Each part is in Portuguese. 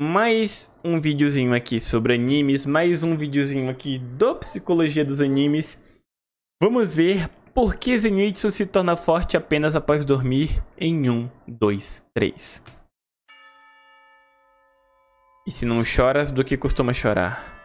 mais um videozinho aqui sobre animes, mais um videozinho aqui do Psicologia dos Animes. Vamos ver por que Zenitsu se torna forte apenas após dormir em 1, 2, 3. E se não choras, do que costuma chorar?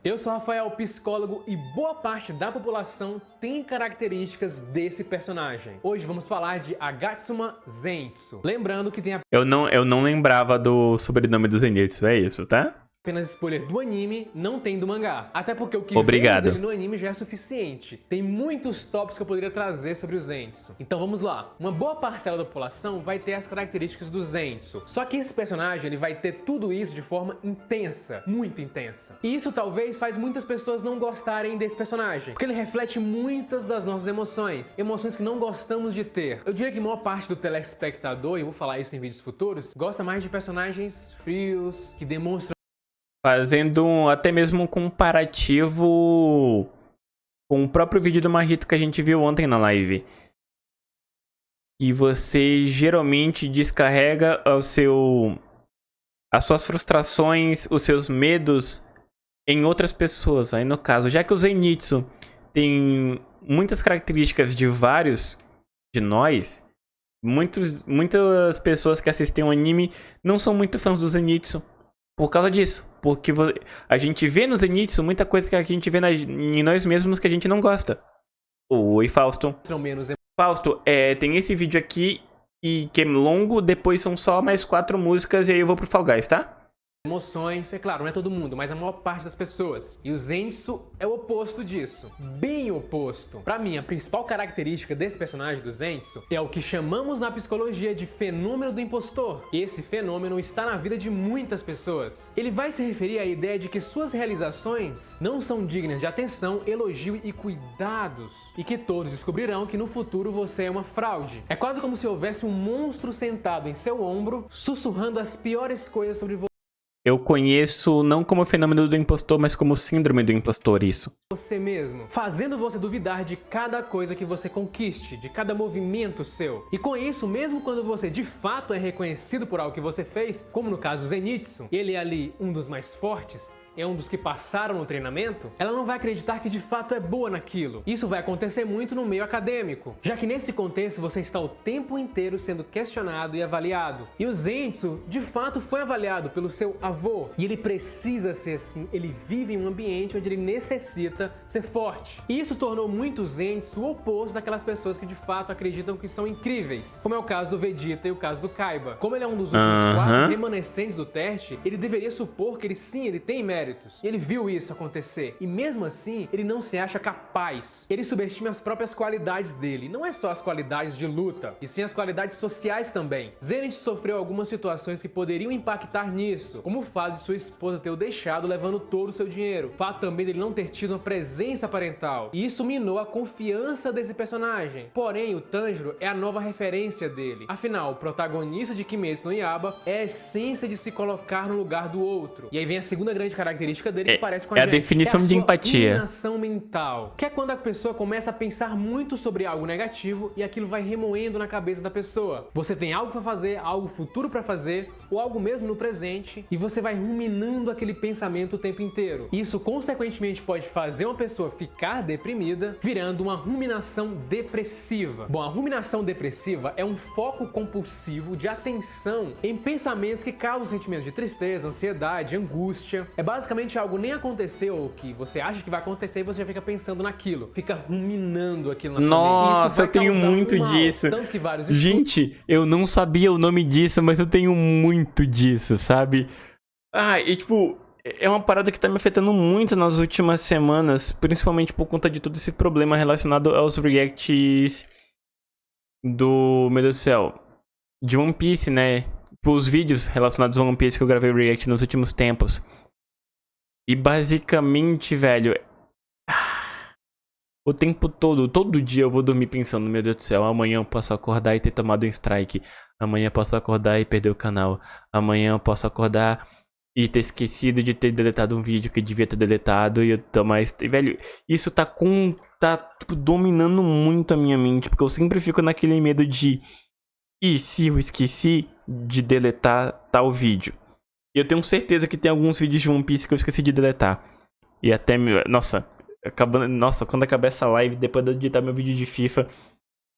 Eu sou Rafael, psicólogo, e boa parte da população tem características desse personagem. Hoje vamos falar de Agatsuma Zenitsu. Lembrando que tem Eu não lembrava do sobrenome do Zenitsu, é isso, tá? apenas spoiler do anime, não tem do mangá. Até porque o que Obrigado. vemos dele no anime já é suficiente. Tem muitos tópicos que eu poderia trazer sobre o Zenitsu. Então vamos lá. Uma boa parcela da população vai ter as características do Zenitsu. Só que esse personagem ele vai ter tudo isso de forma intensa, muito intensa. E isso talvez faz muitas pessoas não gostarem desse personagem, porque ele reflete muitas das nossas emoções. Emoções que não gostamos de ter. Eu diria que a maior parte do telespectador, e eu vou falar isso em vídeos futuros, gosta mais de personagens frios, que demonstram Fazendo até mesmo um comparativo com o próprio vídeo do Marrito que a gente viu ontem na live. E você geralmente descarrega as suas frustrações, os seus medos em outras pessoas. Aí no caso, já que o Zenitsu tem muitas características de vários de nós, muitas pessoas que assistem o anime não são muito fãs do Zenitsu. Por causa disso, porque a gente vê no Zenitsu muita coisa que a gente vê em nós mesmos que a gente não gosta. Oi, Fausto. menos Fausto, tem esse vídeo aqui e que é longo, depois são só mais 4 músicas e aí eu vou pro Fall Guys, tá? emoções, é claro, não é todo mundo, mas a maior parte das pessoas. E o Zenitsu é o oposto disso. Bem oposto. Pra mim, a principal característica desse personagem do Zenitsu é o que chamamos na psicologia de fenômeno do impostor. E esse fenômeno está na vida de muitas pessoas. Ele vai se referir à ideia de que suas realizações não são dignas de atenção, elogio e cuidados. E que todos descobrirão que no futuro você é uma fraude. É quase como se houvesse um monstro sentado em seu ombro, sussurrando as piores coisas sobre Eu conheço não como fenômeno do impostor, mas como síndrome do impostor, isso. você mesmo, fazendo você duvidar de cada coisa que você conquiste, de cada movimento seu. E com isso, mesmo quando você de fato é reconhecido por algo que você fez, como no caso do Zenitsu, ele é ali um dos mais fortes, é um dos que passaram no treinamento, ela não vai acreditar que de fato é boa naquilo. Isso vai acontecer muito no meio acadêmico, já que nesse contexto você está o tempo inteiro sendo questionado e avaliado. E o Zenitsu, de fato, foi avaliado pelo seu avô, e ele precisa ser assim, ele vive em um ambiente onde ele necessita ser forte. E isso tornou muito o Zenitsu o oposto daquelas pessoas que de fato acreditam que são incríveis, como é o caso do Vegeta e o caso do Kaiba. Como ele é um dos últimos 4 remanescentes do teste, ele deveria supor que ele tem méritos. Ele viu isso acontecer e mesmo assim ele não se acha capaz. Ele subestima as próprias qualidades dele. Não é só as qualidades de luta, e sim as qualidades sociais também. Zenitsu sofreu algumas situações que poderiam impactar nisso, como o fato de sua esposa ter o deixado levando todo o seu dinheiro. O fato também dele não ter tido uma presença parental. E isso minou a confiança desse personagem. Porém, o Tanjiro é a nova referência dele. Afinal, o protagonista de Kimetsu no Yaiba é a essência de se colocar no lugar do outro. E aí vem a segunda grande característica dele que parece com a gente. É a definição de empatia. Ruminação mental. Que é quando a pessoa começa a pensar muito sobre algo negativo e aquilo vai remoendo na cabeça da pessoa. Você tem algo pra fazer, algo futuro pra fazer, ou algo mesmo no presente, e você vai ruminando aquele pensamento o tempo inteiro. Isso, consequentemente, pode fazer uma pessoa ficar deprimida, virando uma ruminação depressiva. Bom, a ruminação depressiva é um foco compulsivo de atenção em pensamentos que causam sentimentos de tristeza, ansiedade, angústia. É basicamente algo nem aconteceu, ou que você acha que vai acontecer e você já fica pensando naquilo. Fica ruminando aquilo na sua mente. Nossa, eu tenho muito disso. Tanto que vários Gente, eu não sabia o nome disso, mas eu tenho muito disso, sabe? E tipo, é uma parada que tá me afetando muito nas últimas semanas, principalmente por conta de todo esse problema relacionado aos reacts meu Deus do céu, de One Piece, né? Os vídeos relacionados a One Piece que eu gravei react nos últimos tempos. E basicamente, velho, o tempo todo dia eu vou dormir pensando, meu Deus do céu, amanhã eu posso acordar e ter tomado um strike. Amanhã eu posso acordar e perder o canal. Amanhã eu posso acordar e ter esquecido de ter deletado um vídeo que devia ter deletado e eu tô mais... Velho, isso tá tá, tipo, dominando muito a minha mente, porque eu sempre fico naquele medo de... E se eu esqueci de deletar tal vídeo? E eu tenho certeza que tem alguns vídeos de One Piece que eu esqueci de deletar. E até... Nossa, quando acabar essa live, depois de editar meu vídeo de FIFA,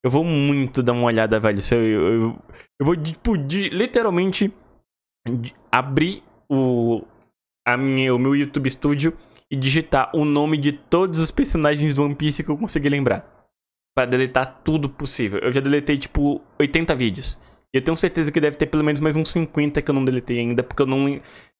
eu vou muito dar uma olhada, velho. Eu vou, tipo, literalmente abrir o meu YouTube Studio e digitar o nome de todos os personagens do One Piece que eu conseguir lembrar. Pra deletar tudo possível. Eu já deletei, tipo, 80 vídeos. E eu tenho certeza que deve ter pelo menos mais uns 50 que eu não deletei ainda, porque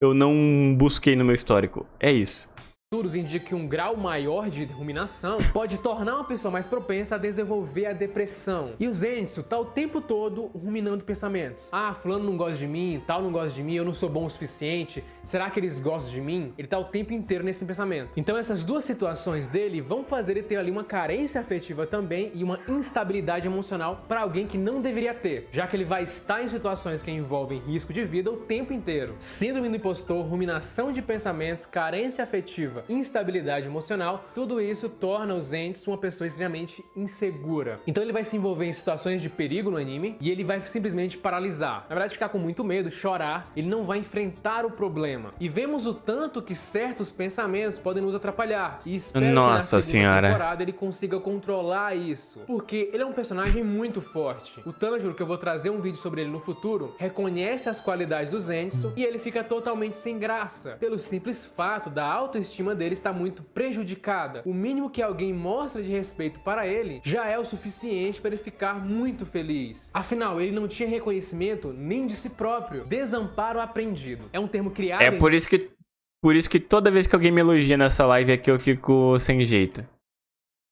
eu não busquei no meu histórico. É isso. Estudos indicam que um grau maior de ruminação pode tornar uma pessoa mais propensa a desenvolver a depressão. E o Zenitsu tá o tempo todo ruminando pensamentos. Ah, fulano não gosta de mim, tal não gosta de mim, eu não sou bom o suficiente. Será que eles gostam de mim? Ele tá o tempo inteiro nesse pensamento. Então essas duas situações dele vão fazer ele ter ali uma carência afetiva também e uma instabilidade emocional para alguém que não deveria ter, já que ele vai estar em situações que envolvem risco de vida o tempo inteiro. Síndrome do impostor, ruminação de pensamentos, carência afetiva, instabilidade emocional, tudo isso torna o Zenitsu uma pessoa extremamente insegura. Então ele vai se envolver em situações de perigo no anime e ele vai simplesmente paralisar. Na verdade, ficar com muito medo, chorar, ele não vai enfrentar o problema. E vemos o tanto que certos pensamentos podem nos atrapalhar. E espero que na segunda temporada ele consiga controlar isso. Porque ele é um personagem muito forte. O Tanjiro, que eu vou trazer um vídeo sobre ele no futuro, reconhece as qualidades do Zenitsu e ele fica totalmente sem graça, pelo simples fato da autoestima dele está muito prejudicada. O mínimo que alguém mostra de respeito para ele já é o suficiente para ele ficar muito feliz. Afinal, ele não tinha reconhecimento nem de si próprio. Desamparo aprendido. É um termo criado... É por isso que toda vez que alguém me elogia nessa live aqui eu fico sem jeito.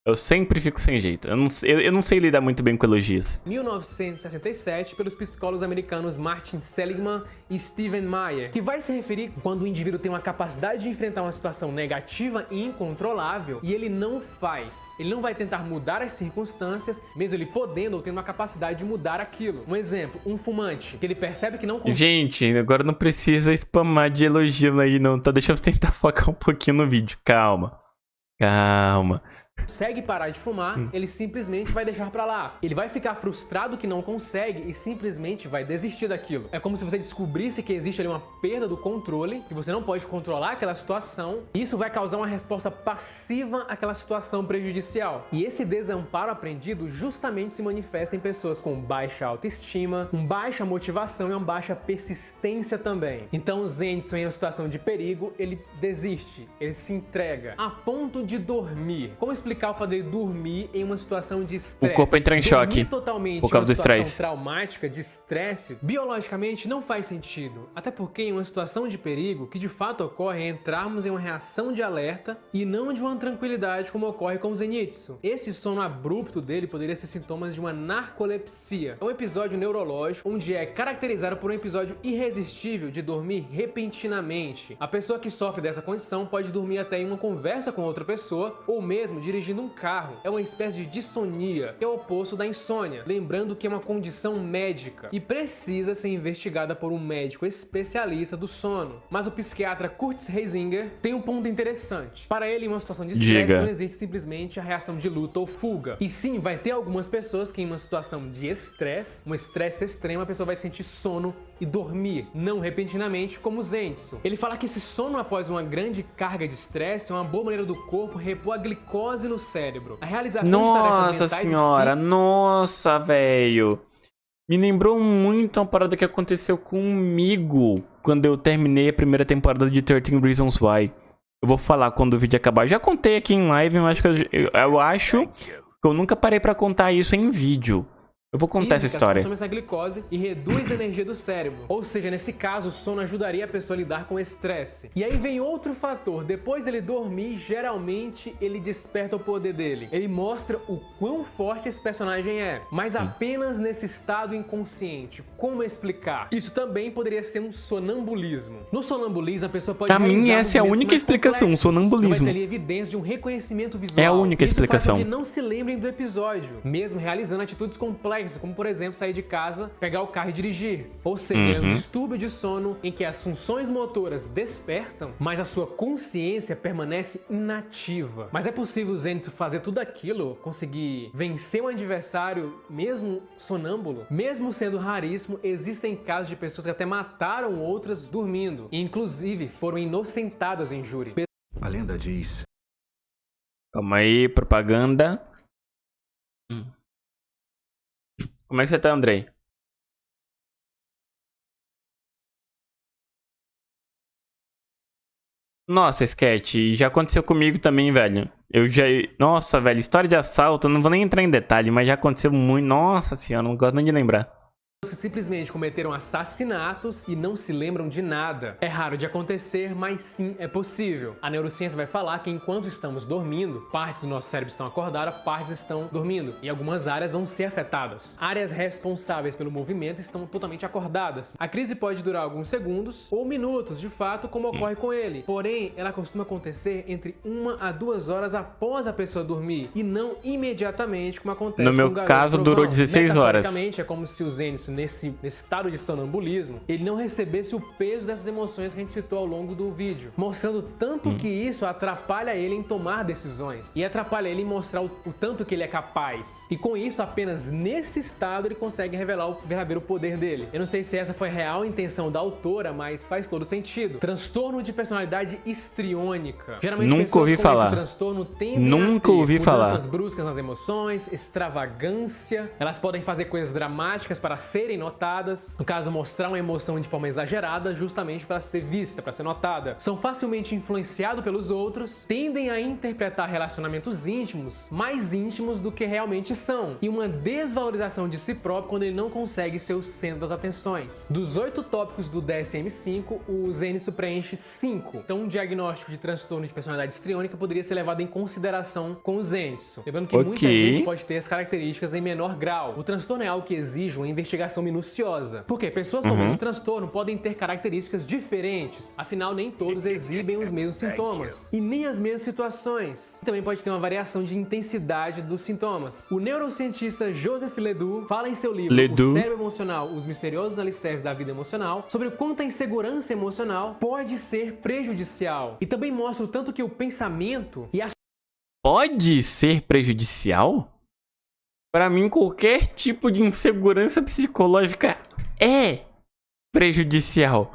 Eu sempre fico sem jeito. Eu não sei lidar muito bem com elogios. 1967, pelos psicólogos americanos Martin Seligman e Stephen Meyer, que vai se referir quando o indivíduo tem uma capacidade de enfrentar uma situação negativa e incontrolável e ele não faz. Ele não vai tentar mudar as circunstâncias, mesmo ele podendo ou tendo uma capacidade de mudar aquilo. Um exemplo, um fumante, que ele percebe que não consegue... Gente, agora não precisa spamar de elogio aí não, tá? Deixa eu tentar focar um pouquinho no vídeo. Calma. Consegue parar de fumar, ele simplesmente vai deixar pra lá. Ele vai ficar frustrado que não consegue e simplesmente vai desistir daquilo. É como se você descobrisse que existe ali uma perda do controle, que você não pode controlar aquela situação, e isso vai causar uma resposta passiva àquela situação prejudicial. E esse desamparo aprendido justamente se manifesta em pessoas com baixa autoestima, com baixa motivação e uma baixa persistência também. Então o Zenitsu, em uma situação de perigo, ele desiste, ele se entrega, a ponto de dormir. Como explicar o fato de dormir em uma situação de estresse? O corpo entra em choque totalmente por causa do estresse. Uma situação traumática de estresse, biologicamente não faz sentido. Até porque em uma situação de perigo, que de fato ocorre é entrarmos em uma reação de alerta e não de uma tranquilidade como ocorre com o Zenitsu. Esse sono abrupto dele poderia ser sintomas de uma narcolepsia. É um episódio neurológico onde é caracterizado por um episódio irresistível de dormir repentinamente. A pessoa que sofre dessa condição pode dormir até em uma conversa com outra pessoa ou mesmo dirigindo um carro. É uma espécie de dissonia, que é o oposto da insônia. Lembrando que é uma condição médica e precisa ser investigada por um médico especialista do sono. Mas o psiquiatra Curtis Heisinger tem um ponto interessante. Para ele, em uma situação de estresse, não existe simplesmente a reação de luta ou fuga. E sim, vai ter algumas pessoas que em uma situação de estresse, um estresse extremo, a pessoa vai sentir sono e dormir, não repentinamente como o Zenitsu. Ele fala que esse sono após uma grande carga de estresse é uma boa maneira do corpo repor a glicose no cérebro. A realização de tarefas mentais... Nossa senhora, nossa, velho. Me lembrou muito uma parada que aconteceu comigo quando eu terminei a primeira temporada de 13 Reasons Why. Eu vou falar quando o vídeo acabar. Eu já contei aqui em live, mas eu acho que eu nunca parei pra contar isso em vídeo. Eu vou contar essa história. Consome essa glicose e reduz a energia do cérebro. Ou seja, nesse caso, o sono ajudaria a pessoa a lidar com o estresse. E aí vem outro fator. Depois dele dormir, geralmente ele desperta o poder dele. Ele mostra o quão forte esse personagem é, mas apenas nesse estado inconsciente. Como explicar? Isso também poderia ser um sonambulismo. No sonambulismo, a pessoa pode... Pra mim, essa é a única explicação, um sonambulismo. Vai ter ali evidência de um reconhecimento visual. É a única explicação. Isso faz com que não se lembrem do episódio, mesmo realizando atitudes complexas complexo, como por exemplo sair de casa, pegar o carro e dirigir. Ou seja, é um distúrbio de sono em que as funções motoras despertam, mas a sua consciência permanece inativa. Mas é possível o Zenitsu fazer tudo aquilo, conseguir vencer um adversário mesmo sonâmbulo? Mesmo sendo raríssimo, existem casos de pessoas que até mataram outras dormindo, e inclusive foram inocentadas em júri. A lenda diz... Calma aí, propaganda. Como é que você tá, Andrei? Nossa, Sketch, já aconteceu comigo também, velho. Nossa, velho, história de assalto, eu não vou nem entrar em detalhe, mas já aconteceu muito. Nossa senhora, não gosto nem de lembrar. Que simplesmente cometeram assassinatos e não se lembram de nada. É raro de acontecer, mas sim é possível. A neurociência vai falar que enquanto estamos dormindo, partes do nosso cérebro estão acordadas, partes estão dormindo. E algumas áreas vão ser afetadas. Áreas responsáveis pelo movimento estão totalmente acordadas. A crise pode durar alguns segundos ou minutos, de fato, como ocorre com ele. Porém, ela costuma acontecer entre 1 a 2 horas após a pessoa dormir e não imediatamente, como acontece no meu com o caso, durou 16 horas. Metaforicamente, é como se o Zenitsu, nesse estado de sonambulismo, ele não recebesse o peso dessas emoções que a gente citou ao longo do vídeo, mostrando tanto que isso atrapalha ele em tomar decisões e atrapalha ele em mostrar o tanto que ele é capaz. E com isso, apenas nesse estado ele consegue revelar o verdadeiro poder dele. Eu não sei se essa foi a real intenção da autora, mas faz todo sentido. Transtorno de personalidade histriônica. Geralmente nunca ouvi falar. Esse transtorno tendem Nunca ouvi falar. Mudanças bruscas nas emoções, extravagância. Elas podem fazer coisas dramáticas para serem notadas, no caso mostrar uma emoção de forma exagerada justamente para ser vista, para ser notada. São facilmente influenciados pelos outros, tendem a interpretar relacionamentos íntimos mais íntimos do que realmente são, e uma desvalorização de si próprio quando ele não consegue ser o centro das atenções. Dos 8 tópicos do DSM-5, o Zenitsu preenche 5. Então um diagnóstico de transtorno de personalidade histriônica poderia ser levado em consideração com o Zenitsu. Lembrando que muita gente pode ter as características em menor grau. O transtorno é algo que exige uma investigação minuciosa. Porque pessoas com o mesmo transtorno podem ter características diferentes. Afinal, nem todos exibem os mesmos sintomas. E nem as mesmas situações. E também pode ter uma variação de intensidade dos sintomas. O neurocientista Joseph Ledoux fala em seu livro O Cérebro Emocional, os misteriosos alicerces da vida emocional, sobre o quanto a insegurança emocional pode ser prejudicial. E também mostra o tanto que o pensamento e a... Pode ser prejudicial? Para mim, qualquer tipo de insegurança psicológica é prejudicial.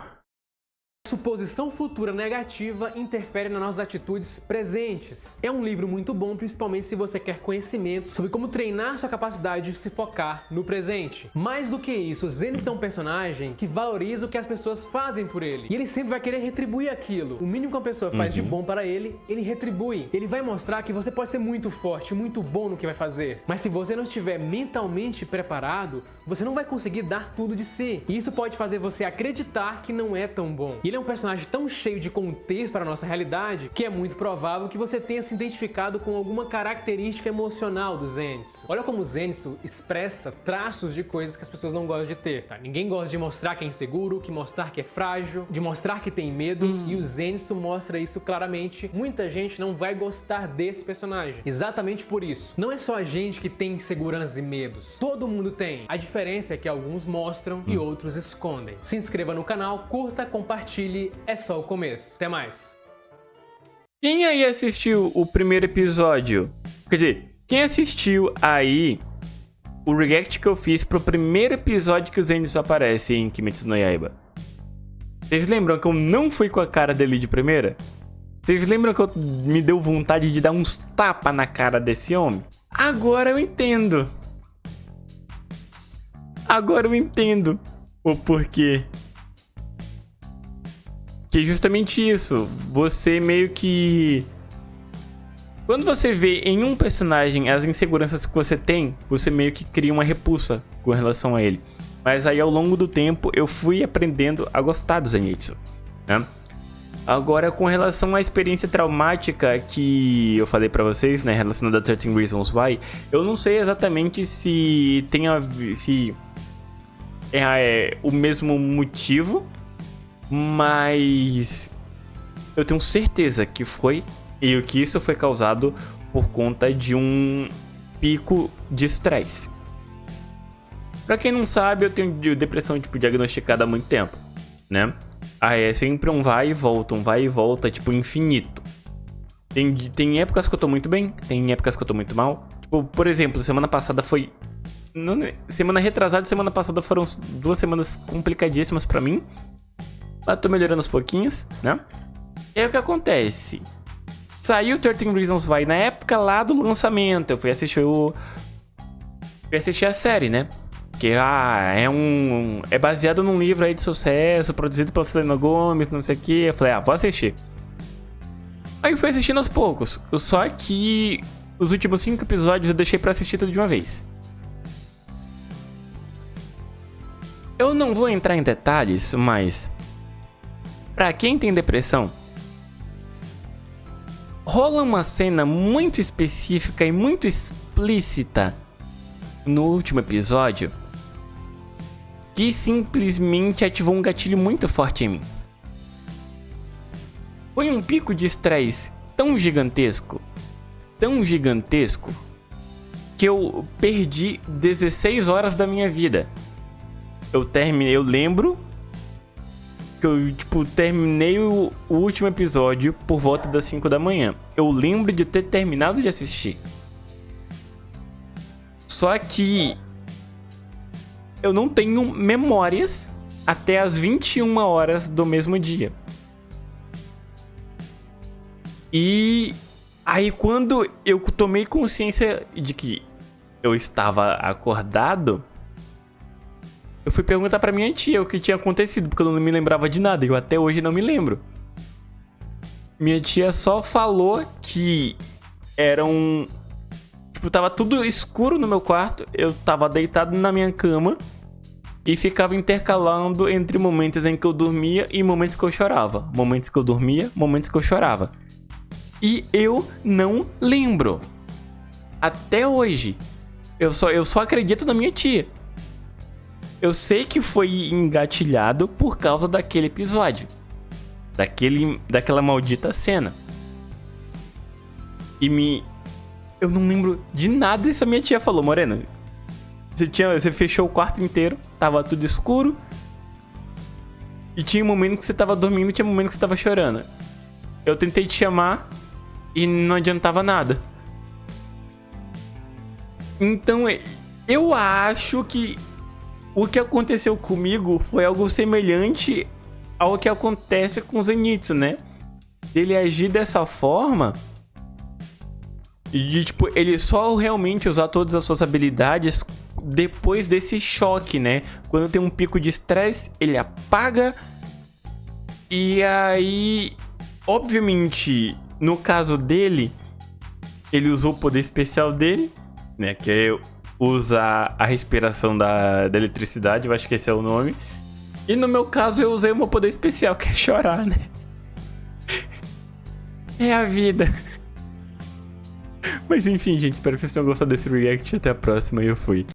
Suposição futura negativa interfere nas nossas atitudes presentes. É um livro muito bom, principalmente se você quer conhecimento sobre como treinar sua capacidade de se focar no presente. Mais do que isso, Zenitsu é um personagem que valoriza o que as pessoas fazem por ele. E ele sempre vai querer retribuir aquilo. O mínimo que uma pessoa faz de bom para ele, ele retribui. Ele vai mostrar que você pode ser muito forte, muito bom no que vai fazer. Mas se você não estiver mentalmente preparado, você não vai conseguir dar tudo de si. E isso pode fazer você acreditar que não é tão bom. E ele é um personagem tão cheio de contexto para a nossa realidade que é muito provável que você tenha se identificado com alguma característica emocional do Zenitsu. Olha como o Zenitsu expressa traços de coisas que as pessoas não gostam de ter, tá? Ninguém gosta de mostrar que é inseguro, que mostrar que é frágil, de mostrar que tem medo, e o Zenitsu mostra isso claramente. Muita gente não vai gostar desse personagem. Exatamente por isso. Não é só a gente que tem inseguranças e medos. Todo mundo tem. A diferença é que alguns mostram e outros escondem. Se inscreva no canal, curta, compartilhe. É só o começo. Até mais. Quem aí assistiu o primeiro episódio? Quer dizer, quem assistiu aí o react que eu fiz pro primeiro episódio que o Zenitsu aparece em Kimetsu no Yaiba? Vocês lembram que eu não fui com a cara dele de primeira? Vocês lembram que me deu vontade de dar uns tapas na cara desse homem? Agora eu entendo. Agora eu entendo o porquê. Que é justamente isso. Você meio que... Quando você vê em um personagem as inseguranças que você tem, você meio que cria uma repulsa com relação a ele. Mas aí ao longo do tempo eu fui aprendendo a gostar do Zenitsu, né? Agora, com relação à experiência traumática que eu falei pra vocês, né, relacionada a 13 Reasons Why, eu não sei exatamente se tem se é o mesmo motivo, mas eu tenho certeza que foi, e que isso foi causado por conta de um pico de estresse. Pra quem não sabe, eu tenho depressão, tipo, diagnosticada há muito tempo, né? Aí é sempre um vai e volta, tipo, infinito. Tem épocas que eu tô muito bem, tem épocas que eu tô muito mal. Tipo, por exemplo, semana passada foi... Semana retrasada e semana passada foram 2 semanas complicadíssimas pra mim. Mas tô melhorando aos pouquinhos, né? E aí o que acontece? Saiu 13 Reasons Why na época lá do lançamento. Eu fui assistir a série, né? Porque, é baseado num livro aí de sucesso, produzido pela Selena Gomez, não sei o que. Eu falei, vou assistir. Aí eu fui assistindo aos poucos. Só que os últimos 5 episódios eu deixei pra assistir tudo de uma vez. Eu não vou entrar em detalhes, mas... Pra quem tem depressão, rola uma cena muito específica e muito explícita no último episódio que simplesmente ativou um gatilho muito forte em mim. Foi um pico de estresse tão gigantesco, que eu perdi 16 horas da minha vida. Eu lembro que eu, terminei o último episódio por volta das 5 da manhã. Eu lembro de ter terminado de assistir. Só que eu não tenho memórias até as 21 horas do mesmo dia. E aí quando eu tomei consciência de que eu estava acordado, eu fui perguntar pra minha tia o que tinha acontecido, porque eu não me lembrava de nada, eu até hoje não me lembro. Minha tia só falou que era tava tudo escuro no meu quarto, eu tava deitado na minha cama e ficava intercalando entre momentos em que eu dormia e momentos que eu chorava. Momentos que eu dormia, momentos que eu chorava. E eu não lembro. Até hoje. Eu só acredito na minha tia. Eu sei que foi engatilhado por causa daquele episódio. Daquela maldita cena. Eu não lembro de nada disso. A minha tia falou, Morena, você fechou o quarto inteiro, tava tudo escuro. E tinha momentos que você tava dormindo e tinha momentos que você tava chorando. Eu tentei te chamar e não adiantava nada. Então, eu acho que o que aconteceu comigo foi algo semelhante ao que acontece com o Zenitsu, né? Ele agir dessa forma e, ele só realmente usar todas as suas habilidades depois desse choque, né? Quando tem um pico de estresse, ele apaga. E aí, obviamente, no caso dele, ele usou o poder especial dele, né? Que é usar a respiração da eletricidade, eu acho que esse é o nome. E no meu caso eu usei o meu poder especial, que é chorar, né? É a vida. Mas enfim, gente, espero que vocês tenham gostado desse react. Até a próxima e eu fui.